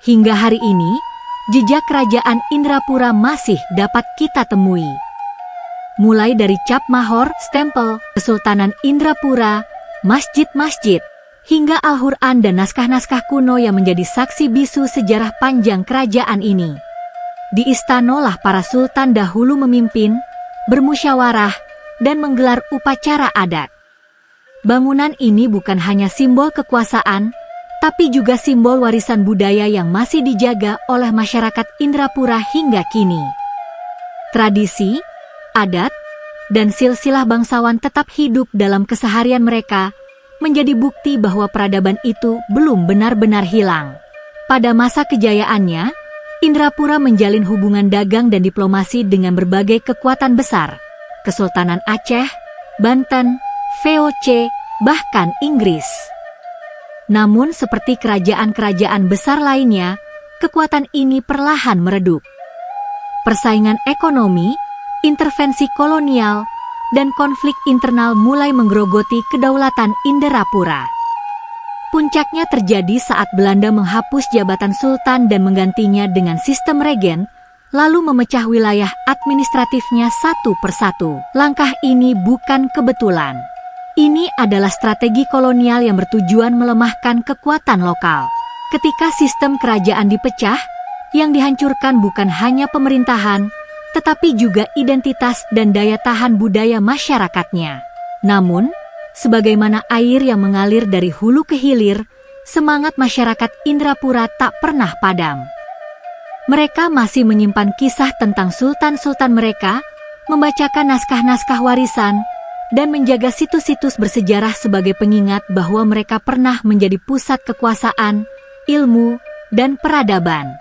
Hingga hari ini, jejak kerajaan Indrapura masih dapat kita temui. Mulai dari Cap Mahor, stempel Kesultanan Indrapura, masjid-masjid, hingga Al-Quran dan naskah-naskah kuno yang menjadi saksi bisu sejarah panjang kerajaan ini. Di istana lah para sultan dahulu memimpin, bermusyawarah, dan menggelar upacara adat. Bangunan ini bukan hanya simbol kekuasaan, tapi juga simbol warisan budaya yang masih dijaga oleh masyarakat Indrapura hingga kini. Tradisi, adat, dan silsilah bangsawan tetap hidup dalam keseharian mereka, menjadi bukti bahwa peradaban itu belum benar-benar hilang. Pada masa kejayaannya, Indrapura menjalin hubungan dagang dan diplomasi dengan berbagai kekuatan besar, Kesultanan Aceh, Banten, VOC, bahkan Inggris. Namun seperti kerajaan-kerajaan besar lainnya, kekuatan ini perlahan meredup. Persaingan ekonomi, intervensi kolonial, dan konflik internal mulai menggerogoti kedaulatan Indrapura. Puncaknya terjadi saat Belanda menghapus jabatan sultan dan menggantinya dengan sistem regen, lalu memecah wilayah administratifnya satu persatu. Langkah ini bukan kebetulan. Ini adalah strategi kolonial yang bertujuan melemahkan kekuatan lokal. Ketika sistem kerajaan dipecah, yang dihancurkan bukan hanya pemerintahan, tetapi juga identitas dan daya tahan budaya masyarakatnya. Namun, sebagaimana air yang mengalir dari hulu ke hilir, semangat masyarakat Indrapura tak pernah padam. Mereka masih menyimpan kisah tentang sultan-sultan mereka, membacakan naskah-naskah warisan, dan menjaga situs-situs bersejarah sebagai pengingat bahwa mereka pernah menjadi pusat kekuasaan, ilmu, dan peradaban.